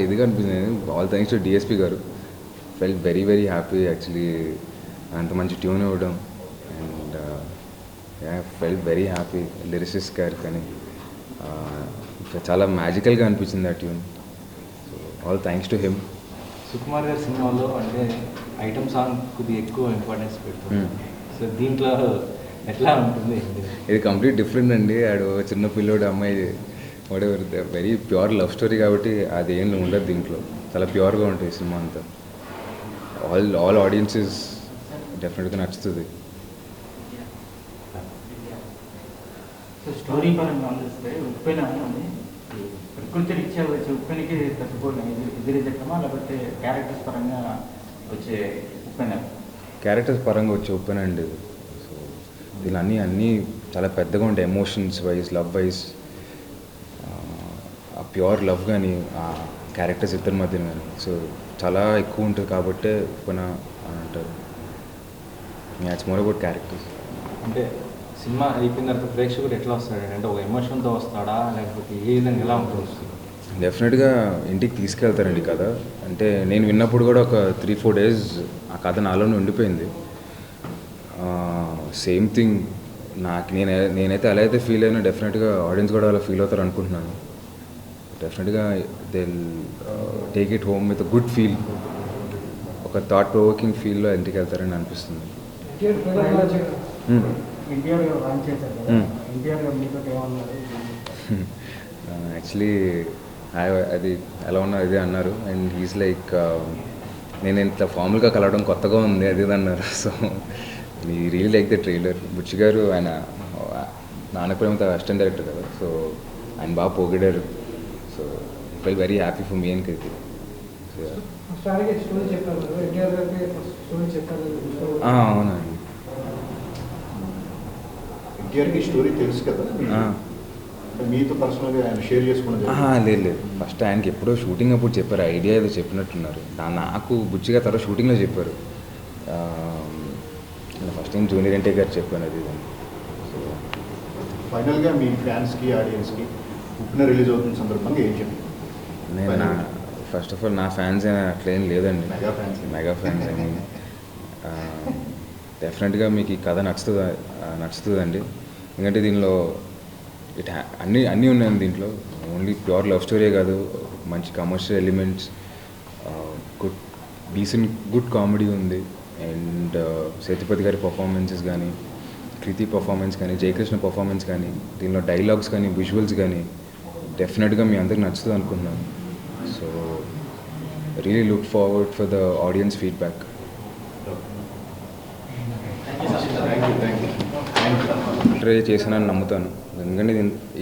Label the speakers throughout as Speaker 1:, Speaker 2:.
Speaker 1: ఇదిగా అనిపించింది. All thanks to DSP గారు. Felt very very happy actually అంత మంచి ట్యూన్ ఇవ్వడం. And felt very happy lyricist గారు కానీ చాలా మ్యాజికల్గా అనిపించింది ఆ tune. So all thanks to him.
Speaker 2: Sukumar గారి సినిమాలో అంటే ఐటమ్ సాంగ్ కొద్దిగా ఎక్కువ ఇంపార్టెన్స్ పెడుతుంది. సో దీంట్లో ఎట్లా ఉంటుంది?
Speaker 1: ఇది కంప్లీట్ డిఫరెంట్ అండి. ఆడు చిన్న పిల్లోడు అమ్మాయి whatever very pure love story కాబట్టి అది ఏం ఉండదు దీంట్లో. చాలా ప్యూర్గా ఉంటుంది సినిమా అంతా. ఆల్ ఆడియన్సెస్ డెఫినెట్గా నచ్చుతుంది.
Speaker 3: సో స్టోరీ పరంగా ఆలోచిస్తే ఉప్పెన అని ప్రకృతి రీత్యా వచ్చే ఉప్పెనకి తట్టుకోలేం ఎదురు చెప్పమా, లేకపోతే క్యారెక్టర్స్ పరంగా వచ్చే ఉప్పెన?
Speaker 1: క్యారెక్టర్స్ పరంగా వచ్చే ఉప్పెన అండి. సో దీని అన్నీ చాలా పెద్దగా ఉంటాయి. ఎమోషన్స్ వైజ్, లవ్ వైజ్, ఆ ప్యూర్ లవ్ కానీ ఆ క్యారెక్టర్స్ ఇద్దరి మధ్యన కానీ సో చాలా ఎక్కువ ఉంటుంది కాబట్టే ఉప్పెన అని అంటారు. It's more about characters.
Speaker 2: అంటే సినిమా అయిపోయిన తర్వాత ప్రేక్షకుడు ఎట్లా వస్తాడు? అంటే ఒక ఎమోషన్తో వస్తాడా, లేకపోతే ఏ విధంగా ఎలా ఉంటుంది?
Speaker 1: డెఫినెట్గా ఇంటికి తీసుకెళ్తారండి కథ. అంటే నేను విన్నప్పుడు కూడా ఒక 3-4 డేస్ ఆ కథ నాలోనే ఉండిపోయింది. సేమ్ థింగ్ నేనైతే ఎలా అయితే ఫీల్ అయినా డెఫినెట్గా ఆడియన్స్ కూడా అలా ఫీల్ అవుతారు అనుకుంటున్నాను. డెఫినెట్గా they take it home with good feel, ఒక థాట్ ప్రొవోకింగ్ ఫీల్లో ఇంటికి వెళ్తారని అనిపిస్తుంది. యాక్చువల్లీ అది ఎలా ఉన్నారు ఇది అన్నారు. అండ్ హీస్ లైక్ నేను ఇంత ఫార్మల్గా కలవడం కొత్తగా ఉంది అది ఇది అన్నారు. సో ఈ reel like the trailer. Buchi garu ఆయన నాన్నప్రేమతో అసిస్టెంట్ డైరెక్టర్ కదా, సో ఆయన బాగా పొగిడారు. So felt very happy for me and Kriti. అవునండి.
Speaker 4: ఎన్టీఆర్కి స్టోరీ తెలుసు కదా, మీతో పర్సనల్గా ఆయన షేర్ చేసుకున్నది?
Speaker 1: లేదు. ఫస్ట్ ఆయనకి ఎప్పుడో షూటింగ్ అప్పుడు చెప్పారు, ఐడియా ఏదో చెప్పినట్టున్నారు. నాకు బుచ్చిగా తర్వాత షూటింగ్లో చెప్పారు. ఫస్ట్ టైం జూనియర్ ఎన్టీఆర్ గారు చెప్పాను అది. సో
Speaker 4: ఫైనల్గా మీ ఫ్యాన్స్కి ఆడియన్స్కి ఉప్పెన రిలీజ్ అవుతున్న సందర్భంగా ఏం చెప్పారు?
Speaker 1: నేను ఫస్ట్ ఆఫ్ ఆల్ నా ఫ్యాన్స్ అట్లా ఏం లేదండి. మెగా ఫ్యాన్స్ ఐ మీన్ డెఫినెట్గా మీకు ఈ కథ నచ్చుతుందండి. ఎందుకంటే దీనిలో అన్నీ ఉన్నాయండి దీంట్లో. ఓన్లీ ప్యూర్ లవ్ స్టోరీ కాదు, మంచి కమర్షియల్ ఎలిమెంట్స్, గుడ్ కామెడీ ఉంది. అండ్ సేతుపతి గారి పర్ఫార్మెన్సెస్ కానీ, కృతి పర్ఫార్మెన్స్ కానీ, జయకృష్ణ పర్ఫార్మెన్స్ కానీ, దీనిలో డైలాగ్స్ కానీ, విజువల్స్ కానీ డెఫినెట్గా మీ అందరికి నచ్చుతుంది అనుకుంటున్నాను. So really look forward for the audience feedback. Try చేశానని నమ్ముతాను. ఎందుకంటే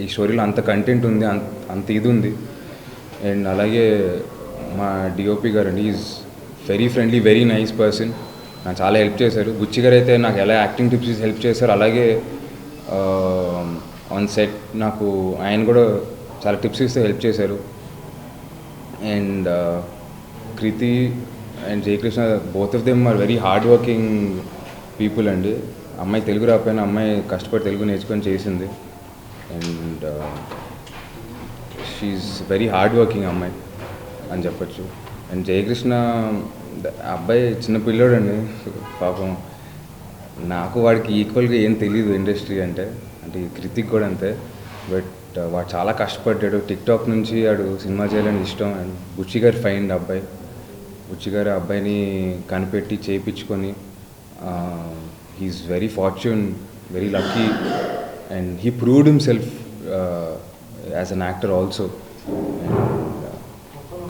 Speaker 1: ఈ స్టోరీలో అంత కంటెంట్ ఉంది, అంత ఇది ఉంది. అండ్ అలాగే మా డిఓపి గారు అండి, is very friendly, very nice person. నాకు చాలా హెల్ప్ చేశారు. బుచ్చి గారు అయితే నాకు ఎలా యాక్టింగ్ టిప్స్ హెల్ప్ చేశారు, అలాగే ఆన్ సెట్ నాకు ఆయన కూడా చాలా టిప్స్ ఇస్తే హెల్ప్ చేశారు. And Krithi and Jayakrishna, both of them are very hard working people అండి. అమ్మాయి తెలుగు రాకపోయినా అమ్మాయి కష్టపడి తెలుగు నేర్చుకొని చేసింది. And she's very hard working అమ్మాయి అని చెప్పచ్చు. అండ్ జయకృష్ణ అబ్బాయి చిన్న పిల్లోడు అండి పాపం. నాకు వాడికి ఈక్వల్గా ఏం తెలియదు ఇండస్ట్రీ అంటే కృతిక్ కూడా అంతే. బట్ వాడు చాలా కష్టపడ్డాడు. టిక్టాక్ నుంచి వాడు సినిమా చేయాలని ఇష్టం. అండ్ బుచ్చి గారు ఫైండ్ అబ్బాయి. బుచ్చి గారు అబ్బాయిని కనిపెట్టి చేయించుకొని he's very fortunate, very lucky, and he proved himself as an actor also. And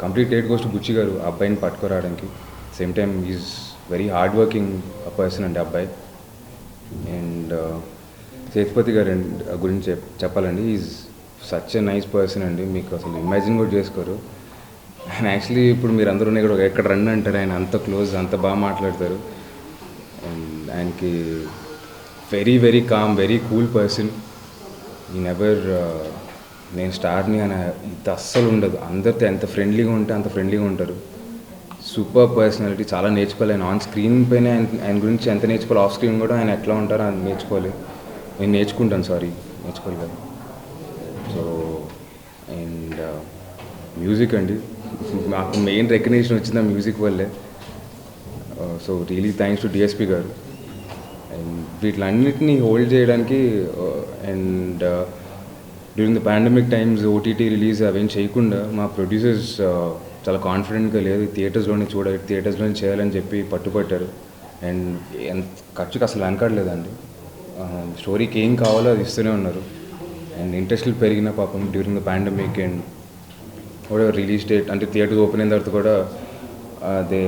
Speaker 1: complete credit goes to Butchi garu abbayini pattukoradaniki. Same time he's very hard working a person and abbayi. And Sethupathi garu gurinchi cheppalandi, he's such a nice person andi, meeku asalu imagine kuda cheskoru. And actually ఇప్పుడు మీరు అందరూ ఉన్నాయి కూడా ఎక్కడ రండి అంటారు. ఆయన అంత క్లోజ్, అంత బాగా మాట్లాడతారు. అండ్ ఆయనకి very very calm, very cool person. ఈ నెవర్ నేను స్టార్ని అని ఇంత అస్సలు ఉండదు. అందరితో ఎంత ఫ్రెండ్లీగా ఉంటే అంత ఫ్రెండ్లీగా ఉంటారు. Super personality. చాలా నేర్చుకోవాలి ఆయన ఆన్ స్క్రీన్ పైన. ఆయన గురించి ఎంత నేర్చుకోవాలి, ఆఫ్ స్క్రీన్ కూడా ఆయన ఎట్లా ఉంటారో అది నేర్చుకోవాలి. నేను నేర్చుకోవాలి కదా. సో అండ్ మ్యూజిక్ అండి, మాకు మెయిన్ రికగ్నిషన్ వచ్చింది ఆ మ్యూజిక్ వల్లే. So really thanks to DSP గారు. అండ్ వీటిలన్నిటినీ హోల్డ్ చేయడానికి and during the pandemic times OTT release అవేం చేయకుండా మా ప్రొడ్యూసర్స్ చాలా కాన్ఫిడెంట్గా లేదు, థియేటర్స్లోనే చేయాలని చెప్పి పట్టుపట్టారు. అండ్ ఎంత ఖర్చుకి అసలు వెనకాడలేదండి. స్టోరీకి ఏం కావాలో అది ఇస్తూనే ఉన్నారు. అండ్ ఇంట్రెస్ట్లు పెరిగిన పాపం డ్యూరింగ్ ద పాండమిక్ అండ్ కూడా రిలీజ్ డేట్ అంటే థియేటర్స్ ఓపెన్ అయిన తర్వాత కూడా అదే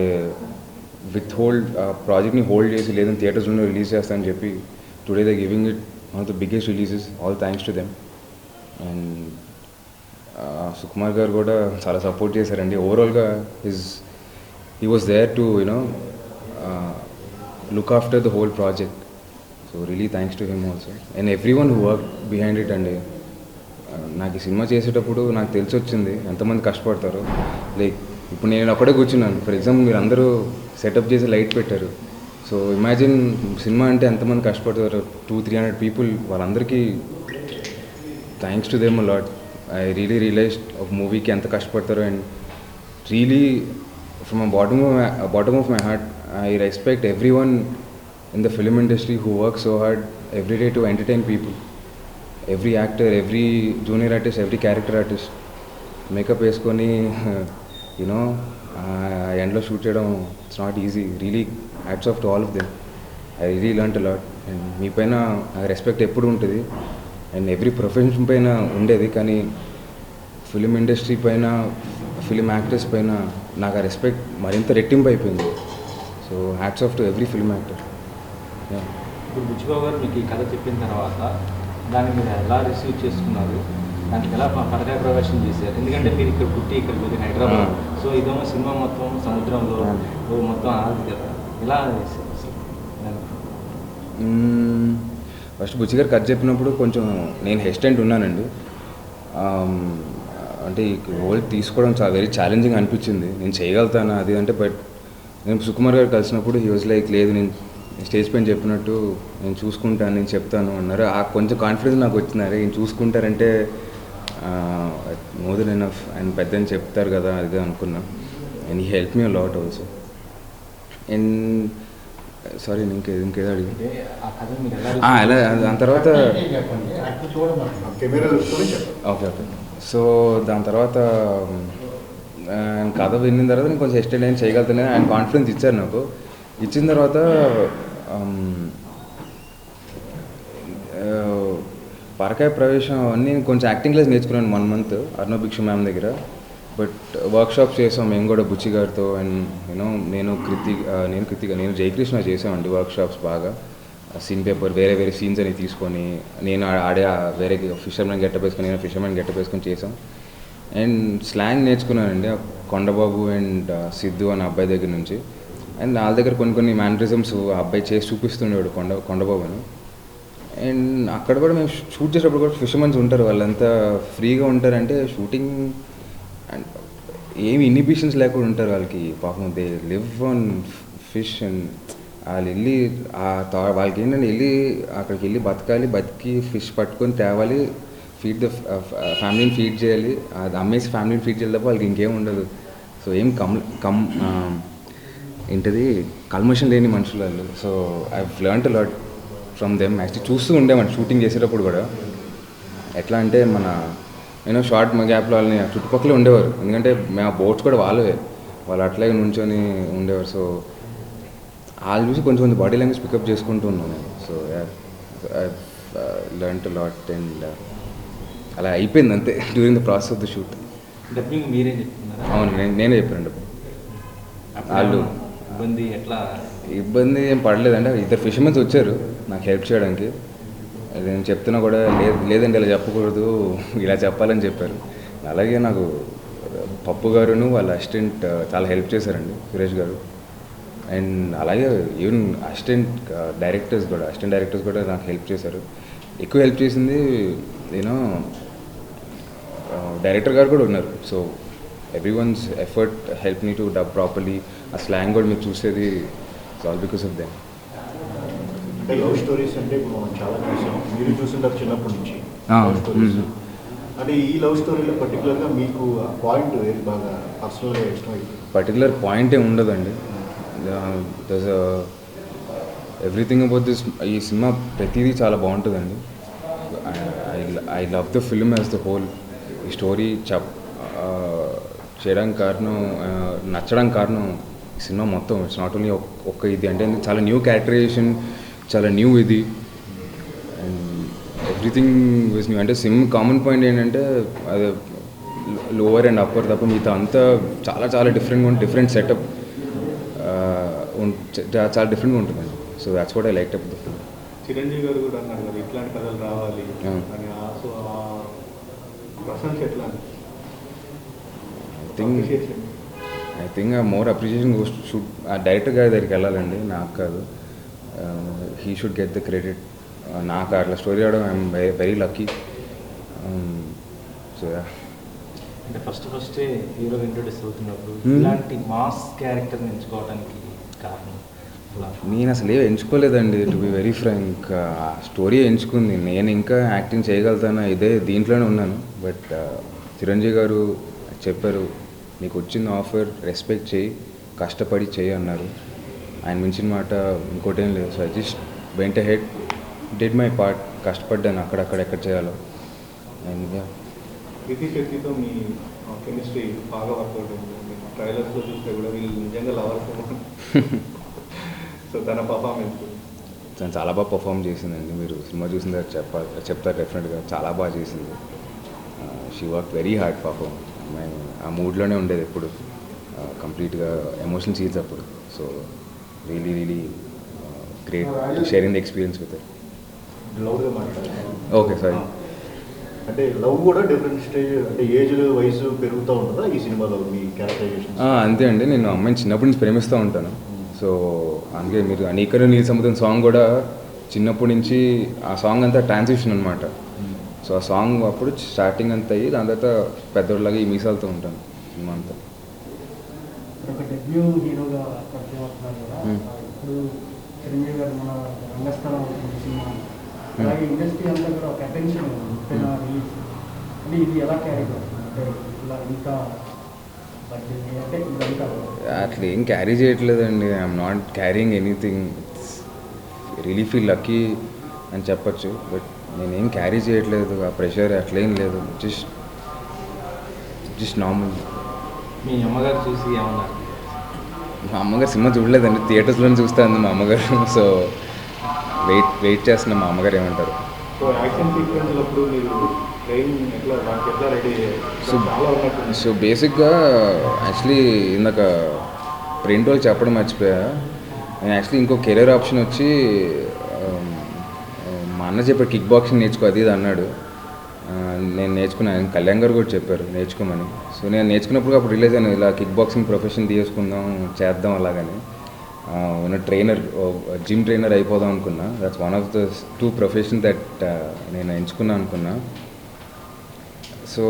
Speaker 1: ప్రాజెక్ట్ని హోల్డ్ చేసి లేదని థియేటర్స్లోనే రిలీజ్ చేస్తానని చెప్పి today they giving it one of the biggest releases. All thanks to them. And Sukumar garu కూడా చాలా సపోర్ట్ చేశారండి. ఓవరాల్గా he was there to look after the whole project. So really thanks to him also and everyone who work behind it అండి. నాకు ఈ cinema చేసేటప్పుడు నాకు తెలిసి వచ్చింది ఎంతమంది కష్టపడతారు. లైక్ ఇప్పుడు నేను అక్కడే కూర్చున్నాను, ఫర్ ఎగ్జాంపుల్ మీరు అందరూ సెటప్ చేసి లైట్ పెట్టారు. సో ఇమాజిన్ సినిమా అంటే ఎంతమంది కష్టపడతారు, 200-300 పీపుల్. వాళ్ళందరికీ thanks to them lot. I really realised ఒక మూవీకి ఎంత కష్టపడతారో. And really from bottom of my heart I respect every one in the film industry who work so hard every day to entertain people. Every actor, every junior artist, every character artist makeup వేసుకొని you know ఎండ్లో shoot చేయడం it's not easy. Really hats off to all of them. I really learn a lot. And మీ పైన respect ఎప్పుడు ఉంటుంది and every profession పైన ఉండేది, కానీ ఫిలిం ఇండస్ట్రీ పైన, ఫిలిం యాక్టర్స్ పైన నాకు ఆ రెస్పెక్ట్ మరింత రెట్టింపు అయిపోయింది. So hats off to every film actor.
Speaker 2: ఇప్పుడు బుచ్చిబాబు గారు మీకు ఈ కథ చెప్పిన తర్వాత దాన్ని మీరు ఎలా రిసీవ్ చేసుకున్నారు, దానికి ఎలా పరకాయ ప్రవేశం చేశారు? ఎందుకంటే మీరు ఇక్కడ పుట్టి ఇక్కడ వెళ్ళి హైదరాబాద్, సో ఇదేమో సినిమా మొత్తం సముద్రంలో మొత్తం ఆది కదా, ఎలా చేశారు
Speaker 1: ఫస్ట్ బుచ్చి గారు కథ చెప్పినప్పుడు కొంచెం నేను హెసిటెంట్ ఉన్నానండి. అంటే ఈ రోల్ తీసుకోవడం చాలా వెరీ ఛాలెంజింగ్ అనిపించింది. నేను చేయగలుగుతాను అది అంటే. బట్ నేను సుకుమార్ గారు కలిసినప్పుడు హీ వాజ్ లైక్, లేదు నేను స్టేజ్ పైన చెప్పినట్టు నేను చూసుకుంటాను, నేను చెప్తాను అన్నారు. ఆ కొంచెం కాన్ఫిడెన్స్ నాకు వచ్చింది. అరే నేను చూసుకుంటారంటే మోర్ దెన్ ఎనఫ్, ఆయన పెద్ద అని చెప్తారు కదా అది అనుకున్నా. And he help me lot also. And sorry ఇంకేదో అడిగి ఎలా దాని తర్వాత ఓకే. సో దాని తర్వాత ఆయన కథ విన్న తర్వాత నేను కొంచెం ఎక్స్టెండ్ అయిన చేయగలుగుతాను. ఆయన కాన్ఫిడెన్స్ ఇచ్చారు నాకు. ఇచ్చిన తర్వాత పరకాయ ప్రవేశం అన్నీ కొంచెం యాక్టింగ్ క్లాస్ నేర్చుకున్నాను 1 month అర్ణవ్ భిక్షు మ్యామ్ దగ్గర. బట్ వర్క్షాప్స్ చేసాం మేము కూడా బుచ్చి గారితో. అండ్ నేను జయకృష్ణ చేసామండి వర్క్షాప్స్ బాగా. సీన్ పేపర్ వేరే సీన్స్ అని తీసుకొని నేను ఆడే వేరే ఫిషర్మెన్ గెటప్ వేసుకొని నేను ఫిషర్మెన్ గెటప్ వేసుకొని చేసాం. అండ్ స్లాంగ్ నేర్చుకున్నానండి కొండబాబు అండ్ సిద్ధు అనే అబ్బాయి దగ్గర నుంచి. అండ్ వాళ్ళ దగ్గర కొన్ని మ్యానరిజమ్స్ ఆ అబ్బాయి చేసి చూపిస్తుండేవాడు కొండబాబు అని. అండ్ అక్కడ కూడా మేము షూట్ చేసేటప్పుడు కూడా ఫిషర్మెన్స్ ఉంటారు, వాళ్ళంతా ఫ్రీగా ఉంటారంటే షూటింగ్ అండ్ ఏమి ఇన్హిబిషన్స్ లేకుండా ఉంటారు వాళ్ళకి. పాపం they live on fish. And వాళ్ళు వెళ్ళి వాళ్ళకి ఏంటంటే అక్కడికి వెళ్ళి బతికి ఫిష్ పట్టుకొని తేవాలి, ఫీడ్ ద ఫ్యామిలీని ఫీడ్ చేయాలి, అది అమ్మేసి ఫ్యామిలీని ఫీడ్ చేయాలి తప్ప వాళ్ళకి ఇంకేం ఉండదు. సో ఏం ఏంటది కల్మషన్ లేని మనుషులు వాళ్ళు. So I learned a lot from them. Actually చూస్తూ ఉండేవాడిని షూటింగ్ చేసేటప్పుడు కూడా. ఎట్లా అంటే మన షార్ట్ గ్యాప్లో వాళ్ళని చుట్టుపక్కల ఉండేవారు. ఎందుకంటే మేము బోట్స్ కూడా వాళ్ళు అట్లాగే నుంచొని ఉండేవారు. సో వాళ్ళు చూసి కొంచెం బాడీ లాంగ్వేజ్ పికప్ చేసుకుంటూ ఉన్నాను నేను. So I learned a lot. And అలా అయిపోయింది అంతే during the process of the shoot.
Speaker 2: Dubbing మీరే చెప్తున్నారా?
Speaker 1: అవును, నేనే చెప్పాను డబ్బింగ్. వాళ్ళు ఇబ్బంది ఏం పడలేదంటే ఇద్దరు ఫిషర్మెన్స్ వచ్చారు నాకు హెల్ప్ చేయడానికి. నేను చెప్తున్నా కూడా లేదండి ఇలా చెప్పకూడదు, ఇలా చెప్పాలని చెప్పారు. అలాగే నాకు పప్పు గారును వాళ్ళ అసిస్టెంట్ చాలా హెల్ప్ చేశారండి, సురేష్ గారు. అండ్ అలాగే ఈవెన్ అసిస్టెంట్ డైరెక్టర్స్ కూడా నాకు హెల్ప్ చేశారు. ఎక్కువ హెల్ప్ చేసింది డైరెక్టర్ గారు కూడా ఉన్నారు. So everyone's effort help me to dub properly. ఆ స్లాంగ్ కూడా మీరు చూసేది it's all because of them.
Speaker 4: అంటే లవ్ స్టోరీస్ అంటే ఇప్పుడు మనం చాలా చూసాం, మీరు చూసింటారు చిన్నప్పటి నుంచి. అంటే ఈ లవ్ స్టోరీలో పర్టికులర్గా మీకు ఆ పాయింట్ ఏది బాగా పర్సనల్గా ఇష్టమైంది?
Speaker 1: పర్టికులర్ పాయింటే ఉండదండి. దస్ ఎవ్రీథింగ్ అబౌట్ దిస్, ఈ సినిమా ప్రతిదీ చాలా బాగుంటుందండి. I love the film as the whole. ఈ స్టోరీ చేయడానికి కారణం, నచ్చడానికి కారణం ఈ సినిమా మొత్తం. ఇట్స్ నాట్ ఓన్లీ ఒక్క ఇది అంటే చాలా న్యూ క్యారెక్టరైజేషన్, చాలా న్యూ ఇది, అండ్ ఎవ్రీథింగ్ విజ్ న్యూ. అంటే కామన్ పాయింట్ ఏంటంటే అదే లోవర్ అండ్ అప్పర్ తప్ప మిగతా అంతా చాలా చాలా డిఫరెంట్గా ఉంటుంది. డిఫరెంట్ సెటప్ చాలా డిఫరెంట్గా ఉంటుందండి. So that's what I like about the film.
Speaker 4: Chiranjeevi గారు కూడా అన్నారు కదా ఇట్లాంటి కథలు రావాలి అని. సో ఆ ప్రశంస ఎట్లా?
Speaker 1: I think more appreciation should ఆ డైరెక్టర్ గారి దగ్గరికి వెళ్ళాలండి, నాకు కాదు. He should get the credit. నాకు అట్లా స్టోరీ రావడం ఐఎమ్ వెరీ లక్కీ. సో
Speaker 2: అంటే ఫస్ట్ హీరోగా ఇంట్రొడ్యూస్ అవుతున్నప్పుడు ఇలాంటి మాస్ క్యారెక్టర్ని ఎంచుకోవడానికి కారణం?
Speaker 1: నేను అసలు ఏం ఎంచుకోలేదండి, టు బి వెరీ ఫ్రాంక్. ఆ స్టోరీ ఎంచుకుంది. నేను ఇంకా యాక్టింగ్ చేయగలుగుతాను దీంట్లోనే ఉన్నాను. బట్ చిరంజీవి గారు చెప్పారు, నీకు వచ్చిన ఆఫర్ రెస్పెక్ట్ చేయి, కష్టపడి చేయి అన్నారు. ఆయన మించిన మాట ఇంకోటి ఏం లేదు. సో ఐ జస్ట్ వెంట హెడ్, డిడ్ మై పార్ట్, కష్టపడ్డాను అక్కడక్కడ ఎక్కడ చేయాలో. అండ్
Speaker 4: కృతి శెట్టితో మీ కెమిస్ట్రీ బాగా వర్కౌట్ అయింది. ట్రైలర్స్లో చూస్తే కూడా వీళ్ళు నిజంగా లవర్స్. సో తన పర్ఫార్మెన్స్
Speaker 1: తను చాలా బాగా పర్ఫామ్ చేసిందండి. మీరు సినిమా చూసిన తర్వాత చెప్తారు డెఫినెట్గా. చాలా బాగా చేసింది. షీ వర్క్ వెరీ హార్డ్ పాపం. ఆ మూడ్లోనే ఉండేది ఎప్పుడు, కంప్లీట్గా ఎమోషనల్ సీన్స్ అప్పుడు. So really really great sharing the experience with.
Speaker 4: లవ్గా మాట్లాడారు.
Speaker 1: Okay, sorry.
Speaker 4: అంటే లవ్ కూడా డిఫరెంట్ స్టేజ్, అంటే ఏజ్ వయసు పెరుగుతూ ఉంటుందా ఈ సినిమాలో మీ క్యారెక్టరైజేషన్?
Speaker 1: అంతే అండి. నేను అమ్మాయిని చిన్నప్పటి నుంచి ప్రేమిస్తూ ఉంటాను. సో అందుకే మీరు అనేకరు నీల్ సముద్రం సాంగ్ కూడా చిన్నప్పటి నుంచి ఆ సాంగ్ అంతా ట్రాన్సిషన్ అనమాట. సో ఆ సాంగ్ అప్పుడు స్టార్టింగ్ అంతా అయ్యి దాని తర్వాత పెద్దోళ్ళలాగా ఈ మీసాలతో ఉంటాను సినిమా అంతా.
Speaker 3: ఒక డెబ్యూ హీరోగా పరిచయం అవుతున్నారు కదా, ఇప్పుడు చిరంజీవి గారు మన రంగస్థలం సినిమా, అలాగే ఇండస్ట్రీ అంతా కూడా ఒక అటెన్షన్ రిలీజ్. అంటే ఇది ఎలా క్యారీ అవుతుంది? అంటే ఇలా ఇంకా అంటే ఇదంతా
Speaker 1: అట్లా ఏం క్యారీ చేయట్లేదండి. I'm not carrying anything. Really feel lucky అని చెప్పచ్చు. బట్ నేనేం క్యారీ చేయట్లేదు. ఆ ప్రెషర్ అట్లేం లేదు. Just normal.
Speaker 2: మీ అమ్మగారు చూసి ఏమన్నారు?
Speaker 1: మా అమ్మగారు సినిమా చూడలేదండి, థియేటర్స్లోనే చూస్తాను మా అమ్మగారు. సో వెయిట్ చేస్తున్నా మా అమ్మగారు ఏమంటారు.
Speaker 4: సో యాక్షన్ సీక్వెన్స్ అప్పుడు మీరు ట్రైనింగ్ ఎట్లా రెడీ చాలా
Speaker 1: సో బేసిక్గా యాక్చువల్లీ ఇందాక ప్రింట్ వాళ్ళు చెప్పడం మర్చిపోయా. నేను యాక్చువల్లీ ఇంకో కెరీర్ ఆప్షన్ వచ్చి మా అన్న చెప్పారు కిక్ బాక్సింగ్ నేర్చుకో అది ఇది అన్నాడు. నేను నేర్చుకున్నాను. కళ్యాణ్ గారు కూడా చెప్పారు నేర్చుకోమని. సో నేను నేర్చుకున్నప్పుడు అప్పుడు రిలీజ్ అయ్యాను, ఇలా కిక్ బాక్సింగ్ ప్రొఫెషన్ తీసుకుందాం చేద్దాం అలాగని. ట్రైనర్, జిమ్ ట్రైనర్ అయిపోదాం అనుకున్నా. That's one of the 2 profession that నేను ఎంచుకున్నా అనుకున్నా. సో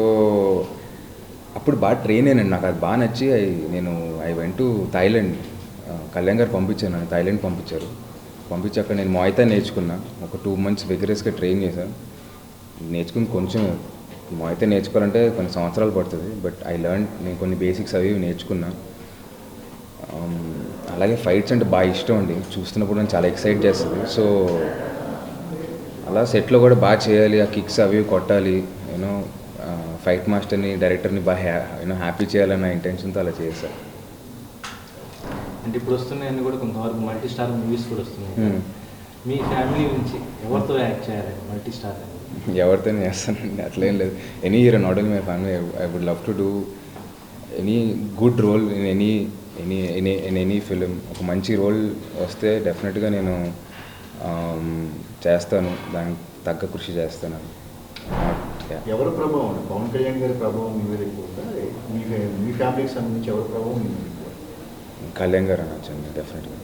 Speaker 1: అప్పుడు బాగా ట్రైన్ అయ్యానండి. నాకు అది బాగా నచ్చి I went to Thailand. Kalyan గారు పంపించాను, నన్ను థాయిలాండ్ పంపించి అక్కడ నేను మొయితా నేర్చుకున్నా. ఒక 2 months విగరస్గా ట్రైన్ చేశాను. నేర్చుకుని కొంచెం మొయితా నేర్చుకోవాలంటే కొన్ని సంవత్సరాలు పడుతుంది. బట్ నేను కొన్ని బేసిక్స్ అవి నేర్చుకున్నా. అలాగే ఫైట్స్ అంటే బాగా ఇష్టం అండి. చూస్తున్నప్పుడు నేను చాలా ఎక్సైట్ చేస్తుంది. సో అలా సెట్లో కూడా బాగా చేయాలి, ఆ కిక్స్ అవి కొట్టాలి, యూనో ఫైట్ మాస్టర్ని డైరెక్టర్ని బాగా హ్యాపీ చేయాలన్న ఇంటెన్షన్తో అలా చేశాను.
Speaker 2: అంటే ఇప్పుడు వస్తున్నాయని కూడా కొంతవరకు మల్టీ స్టార్ మూవీస్ కూడా వస్తున్నాయి. మీ ఫ్యామిలీ నుంచి ఎవరితో యాక్ట్ చేయాలి మల్టీ స్టార్?
Speaker 1: ఎవరితోనే చేస్తానండి, అట్లేం లేదు. Any hero, not only my family. I would love to do any good role in any film. ఒక మంచి రోల్ వస్తే డెఫినెట్గా నేను చేస్తాను, దానికి తగ్గ కృషి చేస్తాను.
Speaker 4: ఎవరి ప్రభావం? పవన్ కళ్యాణ్ గారి ప్రభావం మీ మీద ఎక్కువ ఉందా? మీ ఫ్యామిలీకి సంబంధించి ఎవరి ప్రభావం మీ మీద ఎక్కువ?
Speaker 1: కళ్యాణ్ గారు అనొచ్చండి డెఫినెట్గా.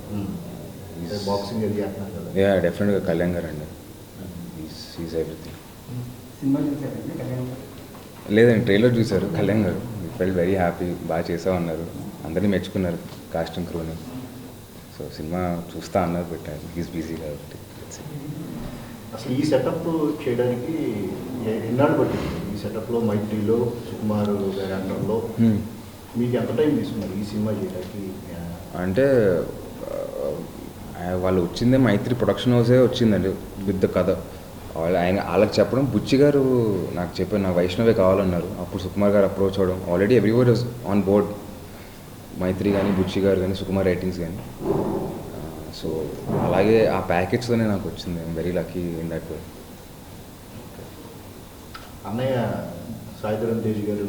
Speaker 4: బాక్సింగ్ అది అంటున్నారు కదా.
Speaker 1: యా, డెఫినెట్గా కళ్యాణ్ గారు అండి. Is everything.
Speaker 3: సినిమా చూసారండి కళ్యాణ్ గారు?
Speaker 1: లేదండి, ట్రైలర్ చూశారు కళ్యాణ్ గారు. ఫెల్ట్ వెరీ హ్యాపీ, బాగా చేసావు అన్నారు. అందరినీ మెచ్చుకున్నారు కాస్టింగ్ క్రూని. సో సినిమా చూస్తా అన్నారు, పెట్టారు. ఈజ్ బిజీ కాబట్టి.
Speaker 4: అసలు ఈ సెటప్ చేయడానికి ఎన్నాళ్ళు పట్టింది? ఈ
Speaker 5: సెటప్లో మైత్రిలో సుకుమార్ గారి అండర్లో మీకు ఎంత టైం తీసుకున్నారు ఈ సినిమా చేయడానికి?
Speaker 1: అంటే వాళ్ళు వచ్చిందే మైత్రి ప్రొడక్షన్ హౌసే వచ్చిందండి విత్ కథ. వాళ్ళకి చెప్పడం, బుచ్చి గారు నాకు చెప్పారు నాకు వైష్ణవే కావాలన్నారు. అప్పుడు సుకుమార్ గారు అప్రోచ్ అవ్వడం, already everyone is on board, Mythri కానీ బుచ్చి గారు కానీ సుకుమార్ రైటింగ్స్ కానీ. సో అలాగే ఆ ప్యాకేజ్తోనే నాకు వచ్చింది. I'm very lucky in that way.
Speaker 5: అన్నయ్య సాయిధరం తేజ్ గారు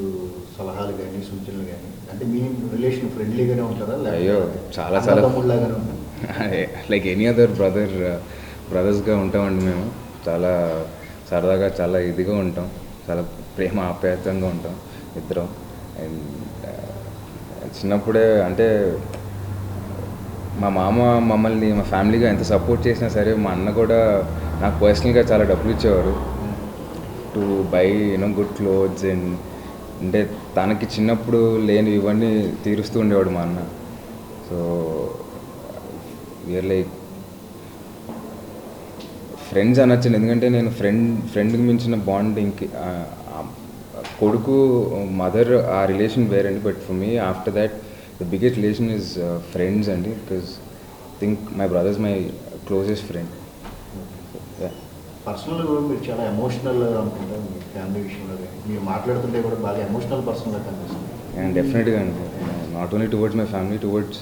Speaker 5: సలహాలు కానీ సూచనలు కానీ అంటే మీ రిలేషన్ ఫ్రెండ్లీగానే ఉంటారా?
Speaker 1: అయ్యో చాలా చాలా
Speaker 5: తమ్ముళ్ళగానే ఉంటారు.
Speaker 1: లైక్ ఎనీ అదర్ బ్రదర్స్గా ఉంటామండి మేము. చాలా సరదాగా చాలా ఇదిగా ఉంటాం, చాలా ప్రేమ ఆప్యాయతంగా ఉంటాం ఇద్దరం. అండ్ చిన్నప్పుడే అంటే మా మామ మమ్మల్ని మా ఫ్యామిలీగా ఎంత సపోర్ట్ చేసినా సరే, మా అన్న కూడా నాకు పర్సనల్గా చాలా డబ్బులు ఇచ్చేవారు to buy good clothes. And అంటే తనకి చిన్నప్పుడు లేని ఇవన్నీ తీరుస్తూ ఉండేవాడు మా అన్న. సో వీఆర్ లైక్ ఫ్రెండ్స్ అనొచ్చు. ఎందుకంటే నేను ఫ్రెండ్కి మించిన బాండ్ కొడుకు మదర్ ఆ రిలేషన్ వేరండి. But for me after that the biggest relation is friends అండి. Because think my brothers my closest friend.
Speaker 5: పర్సనల్గా కూడా మీరు చాలా ఎమోషనల్ అనుకుంటారు మీ ఫ్యామిలీ విషయంలో కానీ. మీరు మాట్లాడుతుంటే కూడా బాగా ఎమోషనల్ పర్సన్గా కనిపిస్తుంది.
Speaker 1: అండ్ డెఫినెట్గా అండి, not only towards my family, towards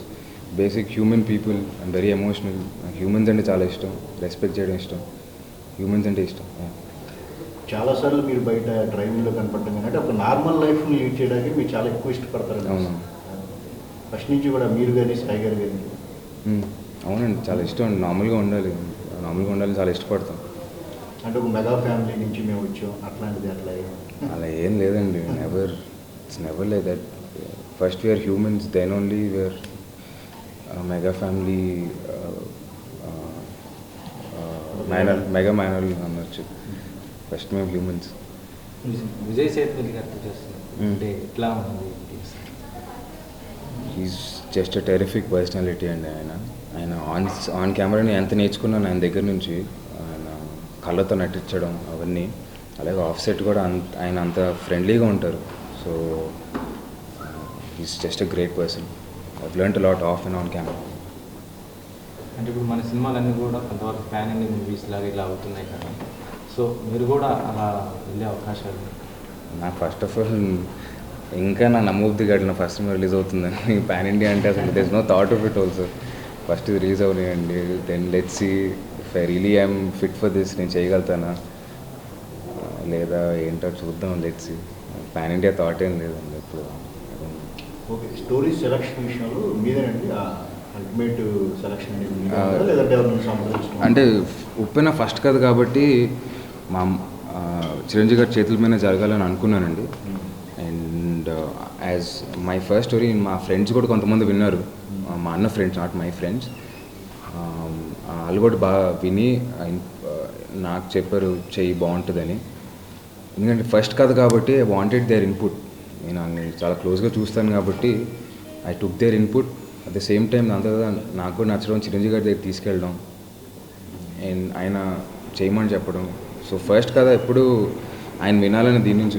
Speaker 1: basic human people. And very emotional. Humans అంటే చాలా ఇష్టం, రెస్పెక్ట్ చేయడం ఇష్టం, హ్యూమన్స్ అంటే ఇష్టం.
Speaker 5: చాలాసార్లు మీరు బయట డ్రైవింగ్లో కనపడటం కానీ అంటే ఒక నార్మల్ లైఫ్ని లీడ్ చేయడానికి మీరు చాలా ఎక్కువ ఇష్టపడతారు.
Speaker 1: అవును,
Speaker 5: ఫస్ట్ నుంచి కూడా మీరు కానీ సాయి గారు కానీ.
Speaker 1: అవునండి, చాలా ఇష్టం అండి. నార్మల్గా ఉండాలి చాలా ఇష్టపడతాం.
Speaker 5: అంటే ఒక మెగా ఫ్యామిలీ నుంచి మేము వచ్చాం అట్లాంటిది
Speaker 1: అలా ఏం లేదండి. It's never like that. First we are humans, then only we are mega family, mega minor అనొచ్చు. ఫస్ట్ మేము హ్యూమన్స్.
Speaker 2: విజయ్ సేతుపతి గారితో చేస్తున్నారు అంటే ఎట్లా ఉంది?
Speaker 1: Is just a terrific personality అండి. ఆయన ఆన్ కెమెరాని ఎంత నేర్చుకున్నాను ఆయన దగ్గర నుంచి. ఆయన కళ్ళతో నటించడం అవన్నీ, అలాగే ఆఫ్ సెట్ కూడా ఆయన అంత ఫ్రెండ్లీగా ఉంటారు. So is just a great person. I've learned a lot of and on camera.
Speaker 2: అంటే ఇప్పుడు మన సినిమాలన్నీ కూడా కొంతవరకు ప్యాన్ ఇండియా మూవీస్ లాగా ఇలా అవుతున్నాయి కదా, సో మీరు కూడా అలా వెళ్ళే అవకాశాలు?
Speaker 1: నాకు ఫస్ట్ ఆఫ్ ఆల్ ఇంకా నా నమ్మబుద్ధి కాదు నా ఫస్ట్ సినిమా రిలీజ్ అవుతుందని. పాన్ ఇండియా అంటే అసలు there is no thought of it also. First ఇది రిలీజ్ అవునాయండి, then let's see if I really I'm fit for this. నేను చేయగలుగుతానా లేదా ఏంటో చూద్దాం, let's see. Pan India thought ఏం లేదండి ఇప్పుడు.
Speaker 5: ఓకే, స్టోరీ సెలక్షన్ విషయంలో మీదేనండి అల్టిమేట్ సెలక్షన్ లేదంటే
Speaker 1: అంటే ఉప్పెన ఫస్ట్ కథ కాబట్టి మా చిరంజీవి గారి చేతుల మీద జరగాలని అనుకున్నానండి. And as my first story మా ఫ్రెండ్స్ కూడా కొంతమంది విన్నారు, మా అన్న ఫ్రెండ్స్, నాట్ మై ఫ్రెండ్స్. వాళ్ళు కూడా బాగా విని నాకు చెప్పారు చెయ్యి బాగుంటుందని. ఎందుకంటే ఫస్ట్ కథ కాబట్టి ఐ వాంటెడ్ దేర్ ఇన్పుట్. నేను చాలా క్లోజ్గా చూస్తాను కాబట్టి I took there input. At the same time దాని తర్వాత నాకు కూడా నచ్చడం, చిరంజీవి గారి దగ్గర తీసుకెళ్ళడం అండ్ ఆయన చేయమని చెప్పడం. సో ఫస్ట్ కథ ఎప్పుడు ఆయన వినాలని దీని నుంచి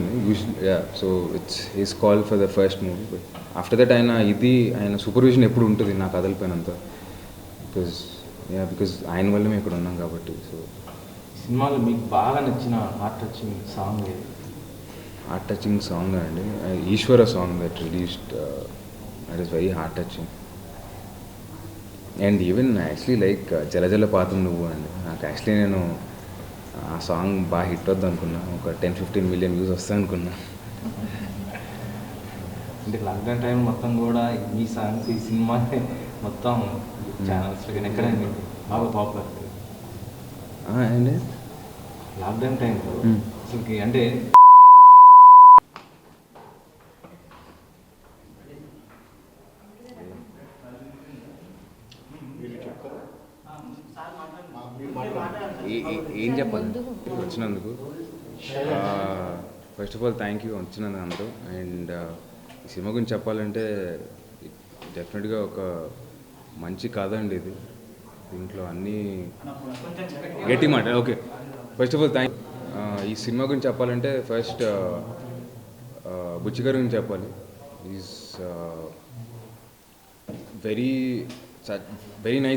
Speaker 1: so it's his call for the first movie. But after that ఆయన సూపర్విజన్ ఎప్పుడు ఉంటుంది నా కథలపైనంత. బికాజ్ ఆయన వల్ల మేము ఇక్కడ ఉన్నాం కాబట్టి. సో
Speaker 2: సినిమాలో మీకు బాగా నచ్చిన హార్ట్ టచింగ్ సాంగ్ ఏది?
Speaker 1: హార్ట్ టచింగ్ సాంగ్ అండి, Eeshwara song that released, that is very heart touching. And even actually like Jalapatham నువ్వు అండి, నాకు యాక్చువల్లీ నేను ఆ సాంగ్ బాగా హిట్ వద్దు అనుకున్నా, ఒక 10-15 మిలియన్ వ్యూస్ వస్తాయి అనుకున్నా.
Speaker 2: అంటే లాక్డౌన్ టైం మొత్తం కూడా ఈ సాంగ్స్, ఈ సినిమా మొత్తం ఛానల్స్ ఎక్కడ బాగా పాపులర్
Speaker 1: అండి.
Speaker 2: లాక్డౌన్ టైంలో అసలుకి అంటే
Speaker 1: ఏం చెప్పాలి వచ్చినందుకు. First of all thank you వచ్చినందుకు అందరూ. అండ్ ఈ సినిమా గురించి చెప్పాలంటే డెఫినెట్గా ఒక మంచి కథ అండి ఇది. దీంట్లో అన్నీ గట్టి మాట. ఓకే, ఫస్ట్ ఆఫ్ ఆల్ ఈ సినిమా గురించి చెప్పాలంటే ఫస్ట్ బుచ్చి గారి గురించి చెప్పాలి. Is very very nice